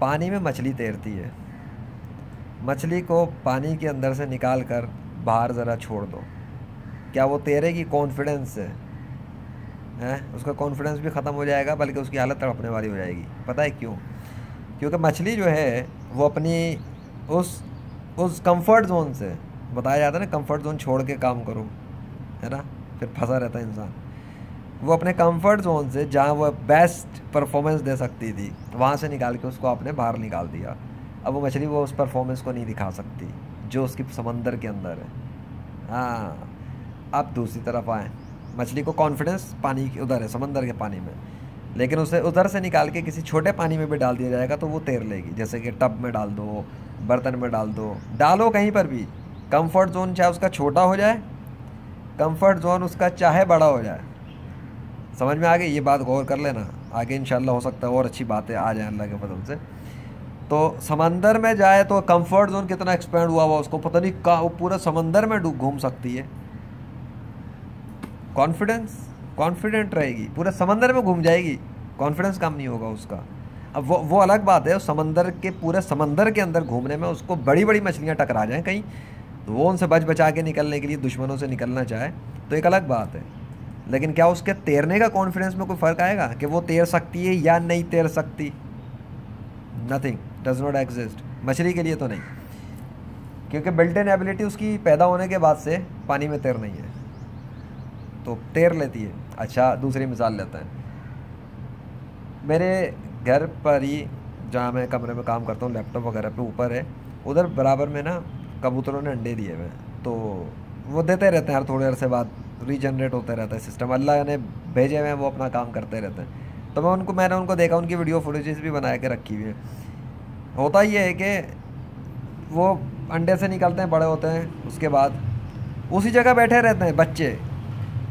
पानी में मछली तैरती है, मछली को पानी के अंदर से निकाल कर बाहर ज़रा छोड़ दो, क्या वो तैरेगी? कॉन्फिडेंस से है, उसका कॉन्फिडेंस भी ख़त्म हो जाएगा, बल्कि उसकी हालत तड़पने वाली हो जाएगी। पता है क्यों? क्योंकि मछली जो है वो अपनी उस कंफर्ट जोन से, बताया जाता है ना कंफर्ट जोन छोड़ के काम करो, है ना, फिर फंसा रहता है इंसान। वो अपने कंफर्ट जोन से जहाँ वो बेस्ट परफॉर्मेंस दे सकती थी वहाँ से निकाल के उसको आपने बाहर निकाल दिया। अब वो मछली वो उस परफॉर्मेंस को नहीं दिखा सकती जो उसकी समंदर के अंदर है। हाँ, अब दूसरी तरफ आए, मछली को कॉन्फिडेंस पानी के उधर है, समंदर के पानी में, लेकिन उसे उधर से निकाल के किसी छोटे पानी में भी डाल दिया जाएगा तो वो तैर लेगी। जैसे कि टब में डाल दो, बर्तन में डाल दो, डालो कहीं पर भी, कंफर्ट जोन चाहे उसका छोटा हो जाए, कंफर्ट जोन उसका चाहे बड़ा हो जाए। समझ में आ गई ये बात? गौर कर लेना, आगे इंशाल्लाह हो सकता है और अच्छी बातें आ जाए अल्लाह के फजल से। तो समंदर में जाए तो कंफर्ट जोन कितना एक्सपेंड हुआ हुआ उसको पता नहीं, का वो पूरा समंदर में घूम सकती है। कॉन्फिडेंट रहेगी, पूरे समंदर में घूम जाएगी, कॉन्फिडेंस कम नहीं होगा उसका। अब वो अलग बात है, उस समंदर के पूरे समंदर के अंदर घूमने में उसको बड़ी बड़ी मछलियाँ टकरा जाएं कहीं, तो वो उनसे बचा के निकलने के लिए दुश्मनों से निकलना चाहे तो एक अलग बात है। लेकिन क्या उसके तैरने का कॉन्फिडेंस में कोई फ़र्क आएगा कि वो तैर सकती है या नहीं तैर सकती? नथिंग, डज नॉट एग्जिस्ट मछली के लिए तो नहीं, क्योंकि बिल्ट इन एबिलिटी उसकी पैदा होने के बाद से पानी में तैरना ही है, तो तैर लेती है। अच्छा, दूसरी मिसाल लेते हैं। मेरे घर पर ही जहाँ मैं कमरे में काम करता हूँ, लैपटॉप वगैरह पे ऊपर है, उधर बराबर में ना कबूतरों ने अंडे दिए हुए, तो वो देते रहते हैं हर थोड़े अरसे बाद, रीजनरेट होता रहता है सिस्टम, अल्लाह ने भेजे हुए हैं, वो अपना काम करते रहते हैं। तो मैंने उनको देखा, उनकी वीडियो फुटेजेस भी बना के रखी हुई है। होता ये है कि वो अंडे से निकलते हैं, बड़े होते हैं, उसके बाद उसी जगह बैठे रहते हैं बच्चे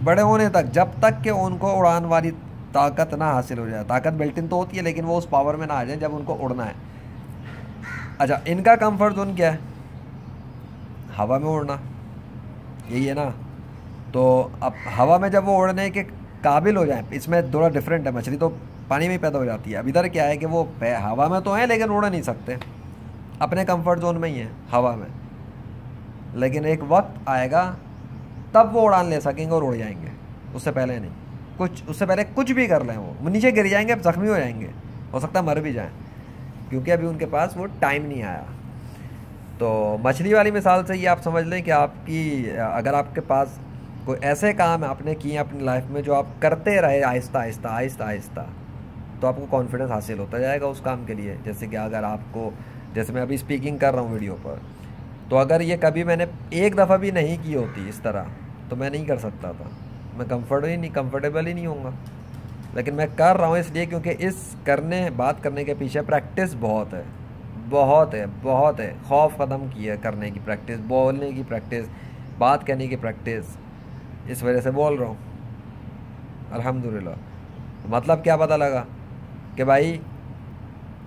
बड़े होने तक, जब तक कि उनको उड़ान वाली ताकत ना हासिल हो जाए। ताकत बिल्ट इन तो होती है, लेकिन वो उस पावर में ना आ जाए जब उनको उड़ना है। अच्छा, इनका कंफर्ट जोन क्या है? हवा में उड़ना, यही है ना। तो अब हवा में जब वो उड़ने के काबिल हो जाए, इसमें थोड़ा डिफरेंट है, मछली तो पानी में ही पैदा हो जाती है। अब इधर क्या है कि वो हवा में तो है लेकिन उड़ नहीं सकते, अपने कंफर्ट जोन में ही है हवा में, लेकिन एक वक्त आएगा तब वो उड़ान ले सकेंगे और उड़ जाएंगे, उससे पहले नहीं। उससे पहले कुछ भी कर लें वो नीचे गिर जाएंगे, जख्मी हो जाएंगे, हो सकता है मर भी जाएं, क्योंकि अभी उनके पास वो टाइम नहीं आया। तो मछली वाली मिसाल से ये आप समझ लें कि अगर आपके पास कोई ऐसे काम आपने किए अपनी लाइफ में जो आप करते रहे आहिस्ता आहिस्ता आहिस्ता आहिस्ता, तो आपको कॉन्फिडेंस हासिल होता जाएगा उस काम के लिए। जैसे कि अगर आपको, जैसे मैं अभी स्पीकिंग कर रहा हूँ वीडियो पर, तो अगर ये कभी मैंने एक दफ़ा भी नहीं की होती इस तरह, तो मैं नहीं कर सकता था, मैं कंफर्टेबल ही नहीं होऊंगा। लेकिन मैं कर रहा हूँ इसलिए क्योंकि बात करने के पीछे प्रैक्टिस बहुत है। खौफ ख़त्म की है करने की प्रैक्टिस, बोलने की प्रैक्टिस, बात करने की प्रैक्टिस, इस वजह से बोल रहा हूँ अल्हम्दुलिल्लाह। मतलब क्या पता लगा कि भाई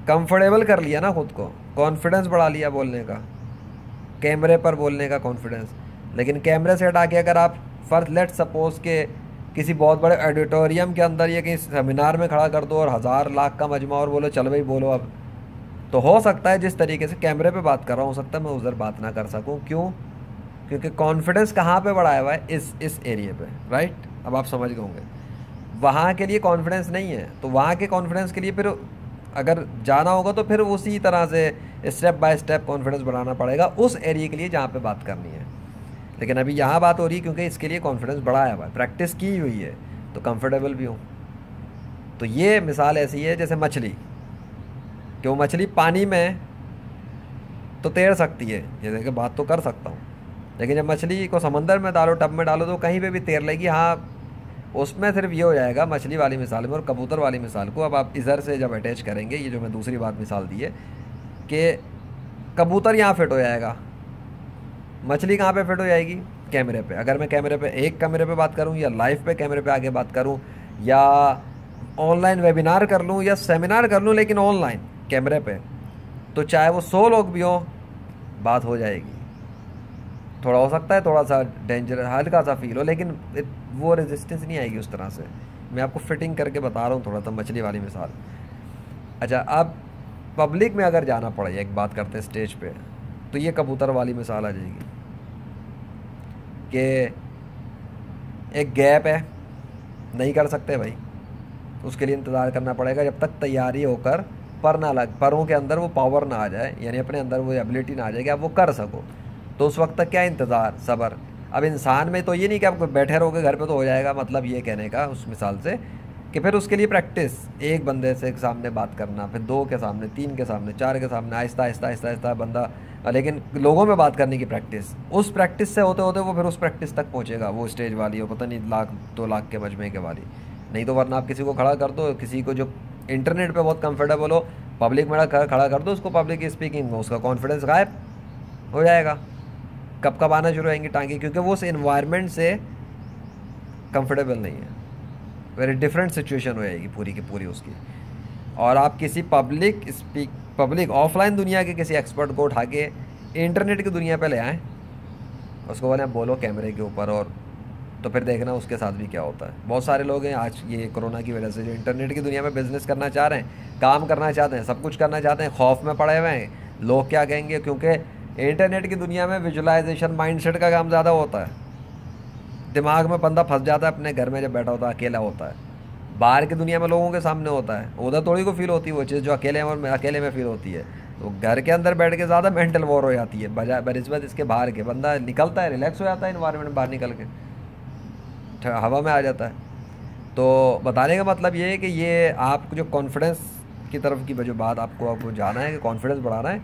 कंफर्टेबल कर लिया ना खुद को, कॉन्फिडेंस बढ़ा लिया बोलने का, कैमरे पर बोलने का कॉन्फिडेंस। लेकिन कैमरे से हटा के अगर आप फर्स्ट लेट सपोज के किसी बहुत बड़े ऑडिटोरियम के अंदर या कहीं सेमिनार में खड़ा कर दो और 1000 लाख का मजमा और बोलो चल भाई बोलो अब, तो हो सकता है जिस तरीके से कैमरे पे बात कर रहा हूँ हो सकता है मैं उधर बात ना कर सकूँ। क्यों? क्योंकि कॉन्फिडेंस कहाँ पे बढ़ाया हुआ है? इस एरिया पे, राइट? अब आप समझ गए होंगे। वहाँ के लिए कॉन्फिडेंस नहीं है, तो वहाँ के कॉन्फिडेंस के लिए फिर अगर जाना होगा तो फिर उसी तरह से स्टेप बाय स्टेप कॉन्फिडेंस बढ़ाना पड़ेगा उस एरिया के लिए जहाँ पे बात करनी है। लेकिन अभी यहाँ बात हो रही है क्योंकि इसके लिए कॉन्फिडेंस बढ़ाया हुआ है, प्रैक्टिस की हुई है, तो कंफर्टेबल भी हूँ। तो ये मिसाल ऐसी है जैसे मछली, कि वो मछली पानी में तो तैर सकती है, जैसे कि बात तो कर सकता हूँ, लेकिन जब मछली को समंदर में डालो, टब में डालो, तो कहीं पे भी तैर लेगी। हाँ, उसमें सिर्फ ये हो जाएगा मछली वाली मिसाल में और कबूतर वाली मिसाल को अब आप इधर से जब अटैच करेंगे, ये जो मैं दूसरी बात मिसाल दी है कि कबूतर यहाँ फिट हो जाएगा, मछली कहाँ पे फिट हो जाएगी? कैमरे पे। अगर मैं कैमरे पे, एक कैमरे पे बात करूँ या लाइव पे कैमरे पे आगे बात करूँ या ऑनलाइन वेबिनार कर लूँ या सेमिनार कर लूँ, लेकिन ऑनलाइन कैमरे पे, तो चाहे वो 100 लोग भी हों बात हो जाएगी। थोड़ा हो सकता है थोड़ा सा डेंजर हल्का सा फील हो, लेकिन वो रेजिस्टेंस नहीं आएगी उस तरह से। मैं आपको फिटिंग करके बता रहा हूँ थोड़ा सा मछली वाली मिसाल। अच्छा, अब पब्लिक में अगर जाना पड़े, एक बात करते हैं स्टेज पे, तो ये कबूतर वाली मिसाल आ जाएगी कि एक गैप है, नहीं कर सकते भाई, उसके लिए इंतज़ार करना पड़ेगा जब तक तैयारी होकर पर ना लग, परों के अंदर वो पावर ना आ जाए, यानी अपने अंदर वो एबिलिटी ना आ जाए कि आप वो कर सको। तो उस वक्त तक क्या इंतज़ार, सब्र। अब इंसान में तो ये नहीं कि आप बैठे रहोगे घर पे तो हो जाएगा, मतलब ये कहने का उस मिसाल से कि फिर उसके लिए प्रैक्टिस, एक बंदे से सामने बात करना, फिर 2 के सामने, 3 के सामने, 4 के सामने, आहिस्ता आहिस्ता आहिस्ता आहिस्ता बंदा, लेकिन लोगों में बात करने की प्रैक्टिस, उस प्रैक्टिस से होते होते वो फिर उस प्रैक्टिस तक पहुंचेगा, वो स्टेज वाली हो, पता नहीं 1,00,000-2,00,000 के मजमे के वाली। नहीं तो वरना आप किसी को खड़ा कर दो, किसी को जो इंटरनेट पे बहुत कंफर्टेबल हो, पब्लिक में खड़ा कर दो उसको, पब्लिक स्पीकिंग में उसका कॉन्फिडेंस गायब हो जाएगा। कब कब आना शुरू होएंगी टांगे, क्योंकि वो उस इन्वायरमेंट से कंफर्टेबल नहीं है, वेरी डिफरेंट सिचुएशन हो जाएगी पूरी की पूरी उसकी। और आप किसी पब्लिक ऑफलाइन दुनिया के किसी एक्सपर्ट को उठा के इंटरनेट की दुनिया पे ले आएँ, उसको बोले बोलो कैमरे के ऊपर, और तो फिर देखना उसके साथ भी क्या होता है। बहुत सारे लोग हैं आज ये कोरोना की वजह से जो इंटरनेट की दुनिया में बिजनेस करना चाह रहे हैं, काम करना चाहते हैं, सब कुछ करना चाहते हैं, खौफ में पड़े हुए हैं लोग क्या कहेंगे, क्योंकि इंटरनेट की दुनिया में विजुलाइजेशन माइंडसेट का काम ज़्यादा होता है। दिमाग में बंदा फंस जाता है अपने घर में जब बैठा होता है, अकेला होता है। बाहर की दुनिया में लोगों के सामने होता है, उधर थोड़ी को फील होती है वो चीज़ जो अकेले में फील होती है। तो घर के अंदर बैठ के ज़्यादा मेंटल वॉर हो जाती है बनिस्बत इसके बाहर के। बंदा निकलता है, रिलैक्स हो जाता है इन्वायरमेंट, बाहर निकल के हवा में आ जाता है। तो बताने का मतलब ये है कि ये आपको जो कॉन्फिडेंस की तरफ की जो बात आपको जाना है कि कॉन्फिडेंस बढ़ाना है,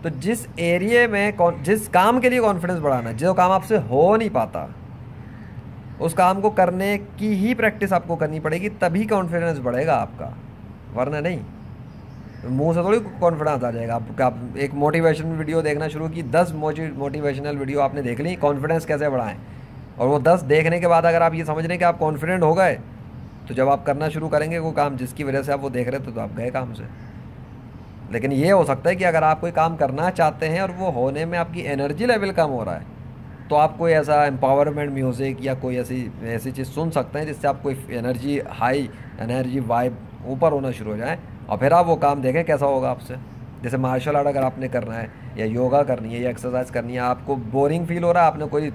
तो जिस एरिए में जिस काम के लिए कॉन्फिडेंस बढ़ाना है, जो काम आपसे हो नहीं पाता उस काम को करने की ही प्रैक्टिस आपको करनी पड़ेगी, तभी कॉन्फिडेंस बढ़ेगा आपका, वरना नहीं। मुंह से थोड़ी कॉन्फिडेंस आ जाएगा। आप एक मोटिवेशन वीडियो देखना शुरू की, 10 मोटिवेशनल वीडियो आपने देख ली कॉन्फिडेंस कैसे बढ़ाएं, और वो 10 देखने के बाद अगर आप ये समझ रहे हैं कि आप कॉन्फिडेंट हो गए, तो जब आप करना शुरू करेंगे वो काम जिसकी वजह से आप वो देख रहे थे, तो आप गए काम से। लेकिन ये हो सकता है कि अगर आप कोई काम करना चाहते हैं और वो होने में आपकी एनर्जी लेवल कम हो रहा है, तो आप कोई ऐसा एम्पावरमेंट म्यूज़िक या कोई ऐसी चीज़ सुन सकते हैं जिससे आप कोई एनर्जी हाई, एनर्जी वाइब ऊपर होना शुरू हो जाए, और फिर आप वो काम देखें कैसा होगा आपसे। जैसे मार्शल आर्ट अगर आपने करना है, या योगा करनी है, या एक्सरसाइज करनी है, आपको बोरिंग फील हो रहा है, आपने कोई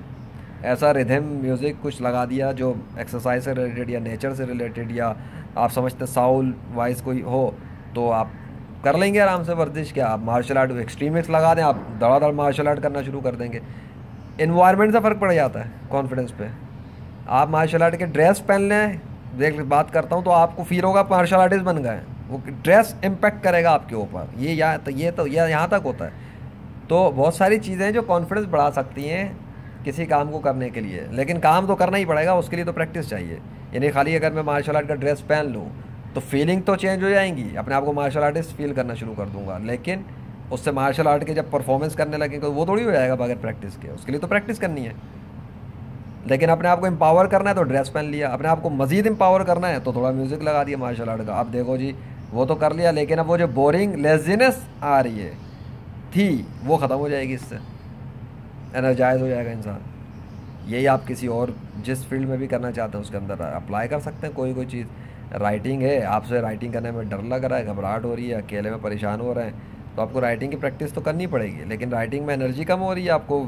ऐसा रिदम म्यूज़िक कुछ लगा दिया जो एक्सरसाइज से रिलेटेड या नेचर से रिलेटेड, या आप समझते साउल वाइज कोई हो, तो आप कर लेंगे आराम से वर्जिश। क्या आप मार्शल आर्ट एक्सट्रीमिक्स लगा दें, आप धड़ाधड़ मार्शल आर्ट करना शुरू कर देंगे। इन्वायरमेंट से फ़र्क पड़ जाता है कॉन्फिडेंस पे। आप मार्शल आर्ट के ड्रेस पहन लें, देख बात करता हूँ, तो आपको फील होगा मार्शल आर्टिस्ट बन गए। वो ड्रेस इम्पेक्ट करेगा आपके ऊपर, ये यहाँ तक होता है। तो बहुत सारी चीज़ें जो कॉन्फिडेंस बढ़ा सकती हैं किसी काम को करने के लिए, लेकिन काम तो करना ही पड़ेगा, उसके लिए तो प्रैक्टिस चाहिए। यानी खाली अगर मैं मार्शल आर्ट का ड्रेस पहन लूँ तो फीलिंग तो चेंज हो जाएंगी, अपने आप को मार्शल आर्टिस्ट फील करना शुरू कर दूंगा, लेकिन उससे मार्शल आर्ट के जब परफॉर्मेंस करने लगेंगे तो वो थोड़ी हो जाएगा बगैर प्रैक्टिस के। उसके लिए तो प्रैक्टिस करनी है। लेकिन अपने आप को एम्पावर करना है तो ड्रेस पहन लिया, अपने आप को मज़ीद एम्पावर करना है तो थोड़ा म्यूज़िक लगा दिया मार्शल आर्ट का। अब देखो जी, वो तो कर लिया, लेकिन अब वो जो बोरिंग लेजीनेस आ रही है थी वो ख़त्म हो जाएगी, इससे एनर्जाइज हो जाएगा इंसान। यही आप किसी और जिस फील्ड में भी करना चाहते हैं उसके अंदर अप्लाई कर सकते हैं। कोई चीज़, राइटिंग है, आपसे राइटिंग करने में डर लग रहा है, घबराहट हो रही है, अकेले में परेशान हो रहे हैं, तो आपको राइटिंग की प्रैक्टिस तो करनी पड़ेगी। लेकिन राइटिंग में एनर्जी कम हो रही है, आपको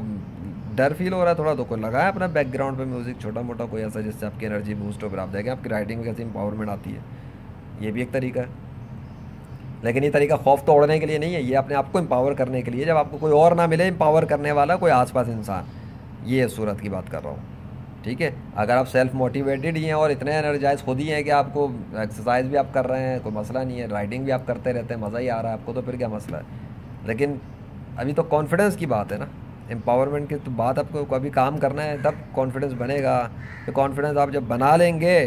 डर फील हो रहा है थोड़ा, तो कोई लगाए अपना बैकग्राउंड पे म्यूज़िक छोटा मोटा कोई ऐसा जिससे आपकी एनर्जी बूस्ट हो, फिर आप देखें आपकी राइटिंग में कैसी इंपावरमेंट आती है। ये भी एक तरीका है, लेकिन ये तरीका खौफ तोड़ने के लिए नहीं है, ये अपने आप को एम्पावर करने के लिए, जब आपको कोई और ना मिले एम्पावर करने वाला कोई आसपास इंसान। ये सूरत की बात कर रहा हूँ, ठीक है। अगर आप सेल्फ मोटिवेटेड ही हैं और इतने एनर्जाइज खुद ही हैं कि आपको एक्सरसाइज भी आप कर रहे हैं, कोई मसला नहीं है, राइटिंग भी आप करते रहते हैं, मज़ा ही आ रहा है आपको, तो फिर क्या मसला है। लेकिन अभी तो कॉन्फिडेंस की बात है ना, एम्पावरमेंट की तो बात। आपको कभी काम करना है तब कॉन्फिडेंस बनेगा। तो कॉन्फिडेंस आप जब बना लेंगे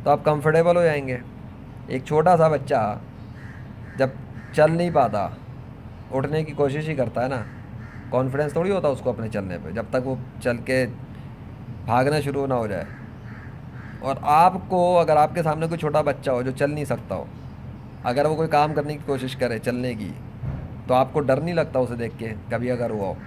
तो आप कंफर्टेबल हो जाएंगे। एक छोटा सा बच्चा जब चल नहीं पाता, उठने की कोशिश ही करता है ना, कॉन्फिडेंस थोड़ी होता उसको अपने चलने पे, जब तक वो चल के भागना शुरू ना हो जाए। और आपको, अगर आपके सामने कोई छोटा बच्चा हो जो चल नहीं सकता हो, अगर वो कोई काम करने की कोशिश करे चलने की, तो आपको डर नहीं लगता उसे देख के कभी अगर हुआ हो?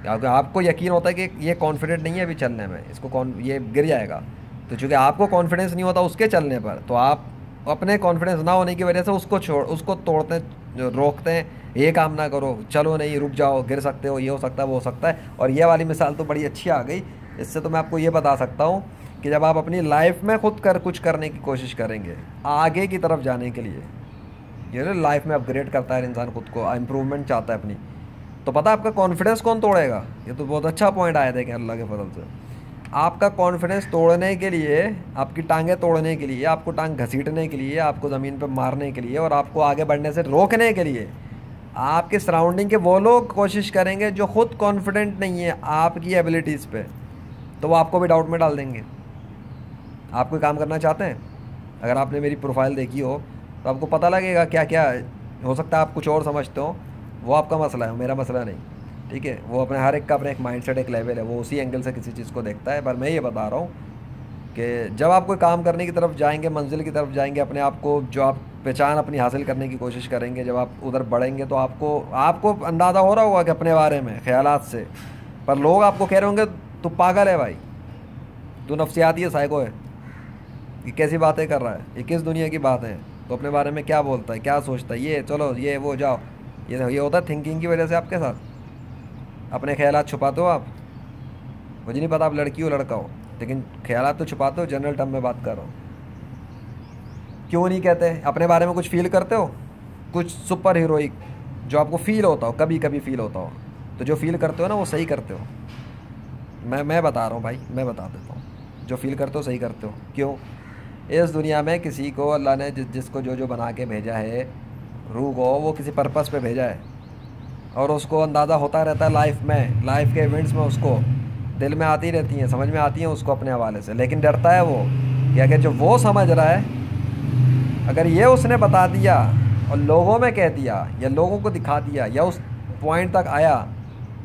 क्योंकि आपको यकीन होता है कि ये कॉन्फिडेंट नहीं है अभी चलने में, इसको ये गिर जाएगा। तो चूँकि आपको कॉन्फिडेंस नहीं होता उसके चलने पर, तो आप अपने कॉन्फिडेंस ना होने की वजह से उसको तोड़ते जो रोकते हैं, ये काम ना करो, चलो नहीं, रुक जाओ, गिर सकते हो, ये हो सकता है, वो हो सकता है। और ये वाली मिसाल तो बड़ी अच्छी आ गई। इससे तो मैं आपको ये बता सकता हूँ कि जब आप अपनी लाइफ में खुद कुछ करने की कोशिश करेंगे आगे की तरफ जाने के लिए, ये ना लाइफ में अपग्रेड करता है इंसान, खुद को इम्प्रूवमेंट चाहता है अपनी, तो पता है आपका कॉन्फिडेंस कौन तोड़ेगा? ये तो बहुत अच्छा पॉइंट आया था कि अल्लाह के फजल से आपका कॉन्फिडेंस तोड़ने के लिए, आपकी टांगें तोड़ने के लिए, आपको टांग घसीटने के लिए, आपको ज़मीन पर मारने के लिए और आपको आगे बढ़ने से रोकने के लिए आपके सराउंडिंग के वो लोग कोशिश करेंगे जो खुद कॉन्फिडेंट नहीं है आपकी एबिलिटीज़ पे, तो वो आपको भी डाउट में डाल देंगे। आप कोई काम करना चाहते हैं, अगर आपने मेरी प्रोफाइल देखी हो तो आपको पता लगेगा क्या क्या हो सकता है। आप कुछ और समझते हो, वो आपका मसला है, मेरा मसला नहीं, ठीक है। वो अपने हर एक का अपना एक माइंडसेट, एक लेवल है, वो उसी एंगल से किसी चीज़ को देखता है। पर मैं ये बता रहा हूँ कि जब आप कोई काम करने की तरफ जाएंगे, मंजिल की तरफ जाएंगे, अपने आप को जो आप पहचान अपनी हासिल करने की कोशिश करेंगे, जब आप उधर बढ़ेंगे तो आपको अंदाज़ा हो रहा होगा कि अपने बारे में ख्यालात से, पर लोग आपको कह रहे होंगे तू पागल है भाई, तू नफ्सियाती है, साइको है, ये कैसी बातें कर रहा है, ये किस दुनिया की बात है, तो अपने बारे में क्या बोलता है, क्या सोचता है, ये चलो ये वो जाओ। ये होता है थिंकिंग की वजह से आपके साथ, अपने ख्यालात छुपाते हो आप। मुझे नहीं पता आप लड़की हो लड़का हो, लेकिन ख्यालात तो छुपाते हो। जनरल टर्म में बात कर रहा हूँ। क्यों नहीं कहते? अपने बारे में कुछ फील करते हो, कुछ सुपर हीरोइक जो आपको फील होता हो, कभी कभी फील होता हो, तो जो फील करते हो ना वो सही करते हो। मैं बता रहा हूँ भाई, मैं बता देता हूँ, जो फील करते हो सही करते हो। क्यों? इस दुनिया में किसी को अल्लाह ने जिसको जो बना के भेजा है, रूह को, वो किसी पर्पस पे भेजा है और उसको अंदाज़ा होता रहता है लाइफ के इवेंट्स में, उसको दिल में आती रहती हैं, समझ में आती हैं उसको अपने हवाले से, लेकिन डरता है वो कि अगर जो वो समझ रहा है, अगर ये उसने बता दिया और लोगों में कह दिया या लोगों को दिखा दिया या उस पॉइंट तक आया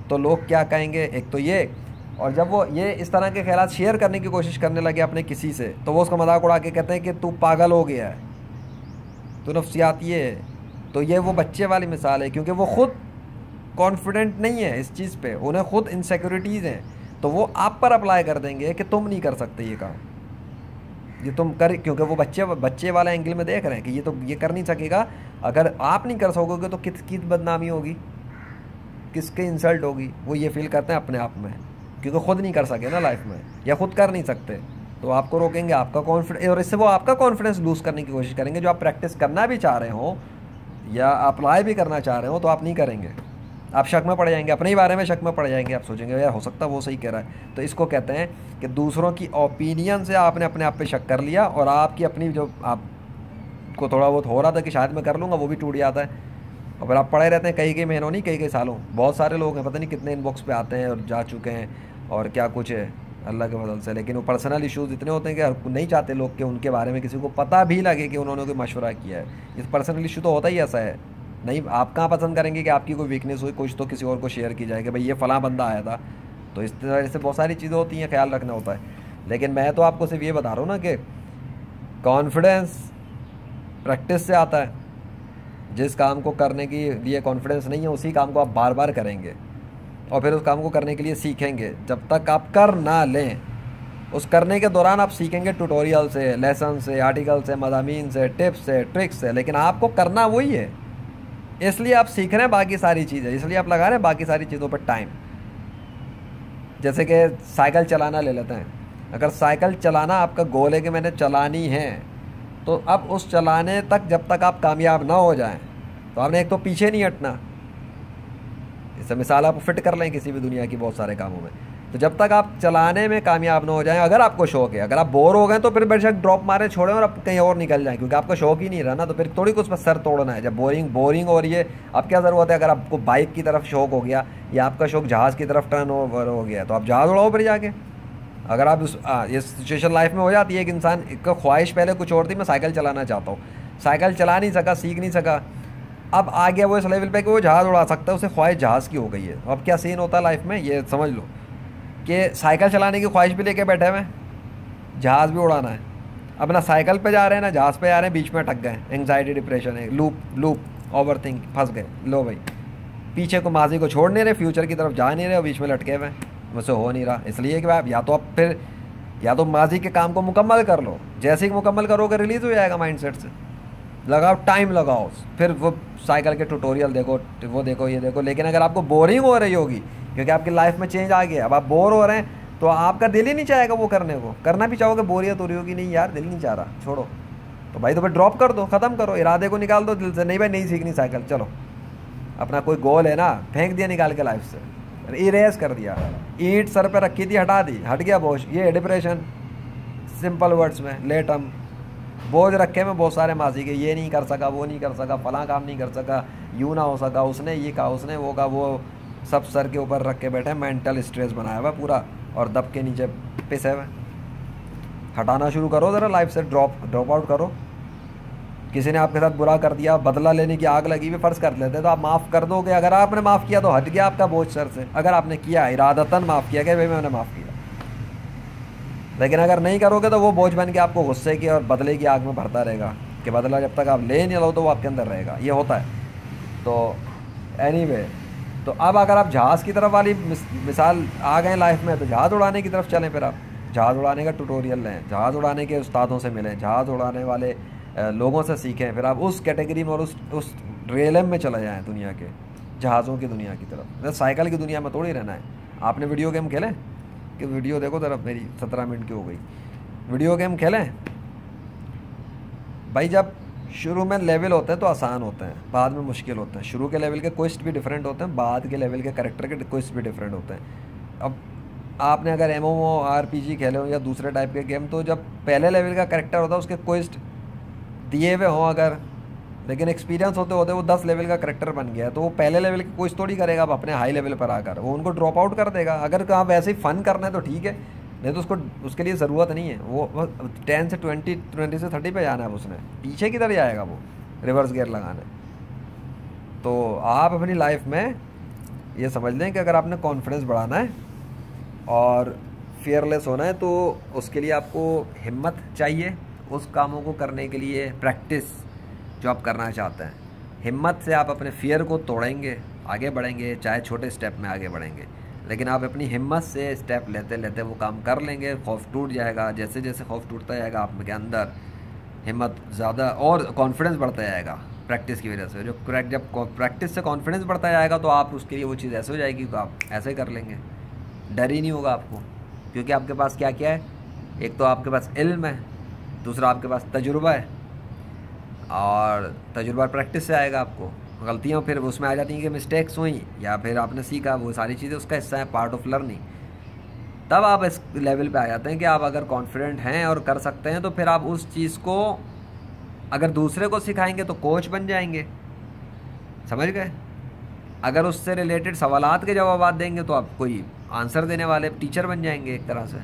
तो लोग क्या कहेंगे, एक तो ये। और जब वो ये इस तरह के ख्यालात शेयर करने की कोशिश करने लगे अपने किसी से, तो वो उसका मजाक उड़ा के कहते हैं कि तू पागल हो गया है, तू नफ्सियाती है। तो ये वो बच्चे वाली मिसाल है, क्योंकि वो खुद कॉन्फिडेंट नहीं है इस चीज़ पे, उन्हें खुद इनसिक्योरिटीज़ हैं, तो वो आप पर अप्लाई कर देंगे कि तुम नहीं कर सकते ये काम, ये तुम कर, क्योंकि वो बच्चे वाला एंगल में देख रहे हैं कि ये कर नहीं सकेगा। अगर आप नहीं कर सकोगे तो किसकी बदनामी होगी, किसके इंसल्ट होगी, वो ये फील करते हैं अपने आप में, क्योंकि खुद नहीं कर सके ना लाइफ में, या खुद कर नहीं सकते, तो आपको रोकेंगे, आपका कॉन्फिडेंस, और इससे वो आपका कॉन्फिडेंस लूज़ करने की कोशिश करेंगे। जो आप प्रैक्टिस करना भी चाह रहे हो या अप्लाई भी करना चाह रहे हो, तो आप नहीं करेंगे, आप शक में पड़ जाएंगे, अपने ही बारे में शक में पड़ जाएंगे। आप सोचेंगे यार हो सकता है वो सही कह रहा है। तो इसको कहते हैं कि दूसरों की ओपिनियन से आपने अपने आप पे शक कर लिया, और आपकी अपनी जो आपको थोड़ा बहुत हो रहा था कि शायद मैं कर लूँगा, वो भी टूट जाता है। और फिर आप पड़े रहते हैं कई महीनों नहीं, कई सालों। बहुत सारे लोग हैं, पता नहीं कितने इनबॉक्स पे आते हैं और जा चुके हैं और क्या कुछ है अल्लाह के फजल से, लेकिन वो पर्सनल इश्यूज़ इतने होते हैं कि नहीं चाहते लोग कि उनके बारे में किसी को पता भी लगे कि उन्होंने कोई मशवरा किया है। इस पर्सनल इशू तो होता ही ऐसा है। नहीं, आप कहाँ पसंद करेंगे कि आपकी कोई वीकनेस हुई, कुछ तो किसी और को शेयर की जाए कि भाई ये फ़लाँ बंदा आया था। तो इस तरह से बहुत सारी चीज़ें होती हैं, ख्याल रखना होता है। लेकिन मैं तो आपको सिर्फ ये बता रहा हूँ ना कि कॉन्फिडेंस प्रैक्टिस से आता है। जिस काम को करने के लिए कॉन्फिडेंस नहीं है, उसी काम को आप बार बार करेंगे और फिर उस काम को करने के लिए सीखेंगे। जब तक आप कर ना लें, उस करने के दौरान आप सीखेंगे ट्यूटोरियल से, लेसन से, आर्टिकल से, मज़ामीन से, टिप्स से, ट्रिक्स से, लेकिन आपको करना वही है। इसलिए आप सीख रहे हैं बाकी सारी चीज़ें, इसलिए आप लगा रहे हैं बाकी सारी चीज़ों पर टाइम। जैसे कि साइकिल चलाना ले लेते हैं। अगर साइकिल चलाना आपका गोल है कि मैंने चलानी है, तो अब उस चलाने तक जब तक आप कामयाब ना हो जाएं, तो आपने एक तो पीछे नहीं हटना। इससे मिसाल आप फिट कर लें किसी भी दुनिया की बहुत सारे कामों में। तो जब तक आप चलाने में कामयाब ना हो जाएं, अगर आपको शौक है, अगर आप बोर हो गए तो फिर बेशक ड्रॉप मारें, छोड़ें और आप कहीं और निकल जाएं, क्योंकि आपका शौक ही नहीं रहा ना, तो फिर थोड़ी कुछ पर सर तोड़ना है। जब बोरिंग हो रही है, अब क्या ज़रूरत है? अगर आपको बाइक की तरफ शौक हो गया या आपका शौक जहाज़ की तरफ टर्न ओवर हो गया, तो आप जहाज़ उड़ाओ फिर जाके। अगर आप ये सिचुएशन लाइफ में हो जाती है कि इंसान का ख्वाहिश पहले कुछ और थी, मैं साइकिल चलाना चाहता हूँ, साइकिल चला नहीं सका, सीख नहीं सका, अब आ गया वो इस लेवल पे कि वो जहाज़ उड़ा सकता है, उसे ख्वाहिश जहाज़ की हो गई है। अब क्या सीन होता है लाइफ में, ये समझ लो कि साइकिल चलाने की ख्वाहिश भी लेके बैठे हुए, जहाज़ भी उड़ाना है। अब ना साइकिल पे जा रहे हैं ना जहाज़ पे जा रहे हैं, बीच में अटक गए, एंग्जाइटी, डिप्रेशन है, लूप ओवर थिंक, फंस गए। लो भाई, पीछे को माजी को छोड़ नहीं रहे, फ्यूचर की तरफ जा नहीं रहे और बीच में लटके हुए, मुझसे हो नहीं रहा। इसलिए कि आप या तो माजी के काम को मुकम्मल कर लो, जैसे ही मुकम्मल करोगे रिलीज़ हो जाएगा माइंड सेट से। लगाओ, टाइम लगाओ, फिर वो साइकिल के ट्यूटोरियल देखो, वो देखो, ये देखो। लेकिन अगर आपको बोरिंग हो रही होगी क्योंकि आपकी लाइफ में चेंज आ गया, अब आप बोर हो रहे हैं, तो आपका दिल ही नहीं चाहेगा वो करने को, करना भी चाहोगे, बोरियत हो रही होगी, नहीं यार दिल नहीं चाह रहा, छोड़ो, तो भाई तो फिर ड्रॉप कर दो, ख़त्म करो, इरादे को निकाल दो दिल से, नहीं भाई नहीं सीखनी साइकिल, चलो अपना कोई गोल है ना, फेंक दिया निकाल के लाइफ से, इरेज कर दिया, ईंट सर पे रखी थी हटा दी, हट गया बोझ, ये डिप्रेशन, सिंपल वर्ड्स में लेटम, बोझ रखे में बहुत सारे मासी के, ये नहीं कर सका, वो नहीं कर सका, फलां काम नहीं कर सका, यूँ ना हो सका, उसने ये कहा, उसने वो कहा, वो सब सर के ऊपर रख के बैठे, मेंटल स्ट्रेस बनाया हुआ पूरा, और दब के नीचे पिसे हुए। हटाना शुरू करो ज़रा लाइफ से, ड्रॉप आउट करो। किसी ने आपके साथ बुरा कर दिया, बदला लेने की आग लगी हुई, फ़र्ज़ कर लेते तो आप माफ़ कर दोगे, अगर आपने माफ़ किया तो हट गया आपका बोझ सर से, अगर आपने किया इरादतन माफ़ किया कि भाई मैंने माफ़ किया। लेकिन अगर नहीं करोगे तो वो बोझ बन के आपको गुस्से की और बदले की आग में भरता रहेगा, कि बदला जब तक आप ले नहीं लो तो वो आपके अंदर रहेगा, ये होता है। तो एनीवे, तो अब अगर आप जहाज़ की तरफ वाली मिसाल आ गए लाइफ में, तो जहाज़ उड़ाने की तरफ चलें, फिर आप जहाज़ उड़ाने का ट्यूटोरियल लें, जहाज़ उड़ाने के उस्तादों से मिलें, जहाज़ उड़ाने वाले लोगों से सीखें, फिर आप उस कैटेगरी में और उस रेलम में चले जाएँ, दुनिया के जहाज़ों की दुनिया की तरफ। साइकिल की दुनिया में थोड़ी रहना है। आपने वीडियो गेम खेलें, कि वीडियो देखो तरफ मेरी 17 मिनट की हो गई, वीडियो गेम खेलें भाई, जब शुरू में लेवल होते हैं तो आसान होते हैं, बाद में मुश्किल होते हैं। शुरू के लेवल के क्वेस्ट भी डिफरेंट होते हैं, बाद के लेवल के कैरेक्टर के क्वेस्ट भी डिफरेंट होते हैं। अब आपने अगर MMORPG खेले हो या दूसरे टाइप के गेम, तो जब पहले लेवल का कैरेक्टर होता है उसके क्वेस्ट दिए हुए हों अगर, लेकिन एक्सपीरियंस होते होते वो 10 लेवल का कैरेक्टर बन गया है, तो वो पहले लेवल की क्वेस्ट थोड़ी करेगा अब अपने हाई लेवल पर आकर, वो उनको ड्रॉप आउट कर देगा। अगर कहाँ वैसे ही फ़न करना है तो ठीक है, नहीं तो उसको उसके लिए ज़रूरत नहीं है। वो 10 से 20, 20 से 30 पे जाना है, उसने पीछे की तरह जाएगा वो रिवर्स गियर लगाने। तो आप अपनी लाइफ में ये समझ लें कि अगर आपने कॉन्फिडेंस बढ़ाना है और फियरलेस होना है, तो उसके लिए आपको हिम्मत चाहिए, उस कामों को करने के लिए प्रैक्टिस जो आप करना चाहते हैं। हिम्मत से आप अपने फियर को तोड़ेंगे, आगे बढ़ेंगे, चाहे छोटे स्टेप में आगे बढ़ेंगे, लेकिन आप अपनी हिम्मत से स्टेप लेते लेते वो काम कर लेंगे। खौफ टूट जाएगा, जैसे जैसे खौफ टूटता जाएगा आपके अंदर हिम्मत ज़्यादा और कॉन्फिडेंस बढ़ता जाएगा प्रैक्टिस की वजह से। जब प्रैक्टिस से कॉन्फिडेंस बढ़ता जाएगा तो आप उसके लिए वो चीज़ ऐसे हो जाएगी कि आप ऐसे कर लेंगे, डर ही नहीं होगा आपको, क्योंकि आपके पास क्या क्या है, एक तो आपके पास इल्म है, दूसरा आपके पास तजुर्बा है, और तजुर्बा प्रैक्टिस से आएगा। आपको गलतियाँ फिर उसमें आ जाती हैं कि मिस्टेक्स हुई या फिर आपने सीखा, वो सारी चीज़ें उसका हिस्सा है, पार्ट ऑफ लर्निंग। तब आप इस लेवल पे आ जाते हैं कि आप अगर कॉन्फिडेंट हैं और कर सकते हैं, तो फिर आप उस चीज़ को अगर दूसरे को सिखाएंगे तो कोच बन जाएंगे, समझ गए। अगर उससे रिलेटेड सवालात के जवाब देंगे तो आप कोई आंसर देने वाले टीचर बन जाएंगे एक तरह से।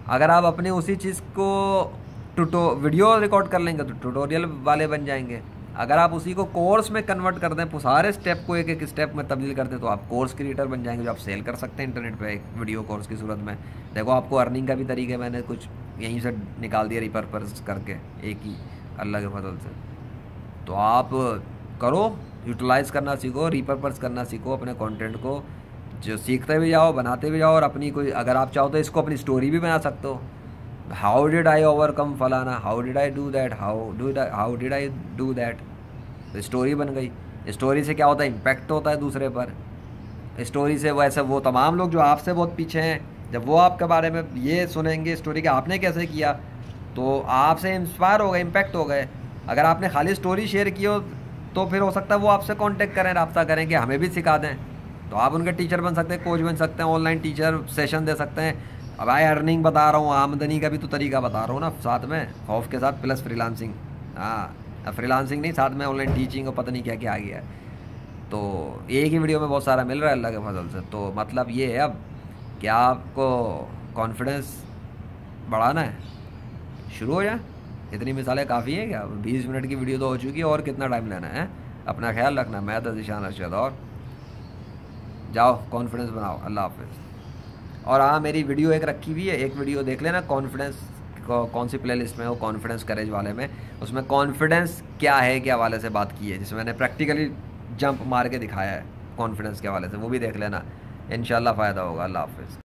अगर आप अपने उसी चीज़ को वीडियो रिकॉर्ड कर लेंगे तो ट्यूटोरियल वाले बन जाएंगे। अगर आप उसी को कोर्स में कन्वर्ट कर दें, सारे स्टेप को एक एक स्टेप में तब्दील कर दें, तो आप कोर्स क्रिएटर बन जाएंगे, जो आप सेल कर सकते हैं इंटरनेट पे एक वीडियो कोर्स की सूरत में। देखो आपको अर्निंग का भी तरीका मैंने कुछ यहीं से निकाल दिया, रिपर्पस करके एक ही अल्लाह के फजल से। तो आप करो, यूटिलाइज़ करना सीखो, रिपर्पस करना सीखो अपने कंटेंट को, जो सीखते भी जाओ, बनाते भी जाओ, और अपनी कोई अगर आप चाहो तो इसको अपनी स्टोरी भी बना सकते हो। हाउ डिड आई ओवरकम फलाना, how did I do that, how did I do that, तो स्टोरी बन गई। स्टोरी से क्या होता है, इम्पैक्ट होता है दूसरे पर। स्टोरी से वैसे वो तमाम लोग जो आपसे बहुत पीछे हैं, जब वो आपके बारे में ये सुनेंगे स्टोरी कि आपने कैसे किया, तो आपसे इंस्पायर हो गए, इम्पैक्ट हो गए। अगर आपने खाली स्टोरी शेयर की हो तो फिर हो सकता है वो आपसे कांटेक्ट करें, रब्ता करें कि हमें भी सिखा दें, तो आप उनके टीचर बन सकते हैं, कोच बन सकते हैं, ऑनलाइन टीचर सेशन दे सकते हैं। अब आई अर्निंग बता रहा हूँ, आमदनी का भी तो तरीका बता रहा हूँ ना साथ में, खौफ के साथ प्लस फ्रीलांसिंग। हाँ, फ्रीलांसिंग नहीं, साथ में ऑनलाइन टीचिंग और पता नहीं क्या क्या आ गया है। तो एक ही वीडियो में बहुत सारा मिल रहा है अल्लाह के फजल से। तो मतलब ये है अब कि आपको कॉन्फिडेंस बढ़ाना है, शुरू हो जाए। इतनी मिसालें काफ़ी हैं क्या, 20 मिनट की वीडियो तो हो चुकी है, और कितना टाइम लेना है। अपना ख्याल रखना, मैं तो ज़ीशान अरशद, और जाओ कॉन्फिडेंस बनाओ। अल्लाह हाफिज़। और हाँ, मेरी वीडियो एक रखी हुई है, एक वीडियो देख लेना, कॉन्फिडेंस कौन सी प्लेलिस्ट में हो, कॉन्फिडेंस करेज वाले में, उसमें कॉन्फिडेंस क्या है के हवाले से बात की है, जिसमें मैंने प्रैक्टिकली जंप मार के दिखाया है कॉन्फिडेंस के हवाले से, वो भी देख लेना, इंशाल्लाह फ़ायदा होगा। अल्लाह हाफिज़।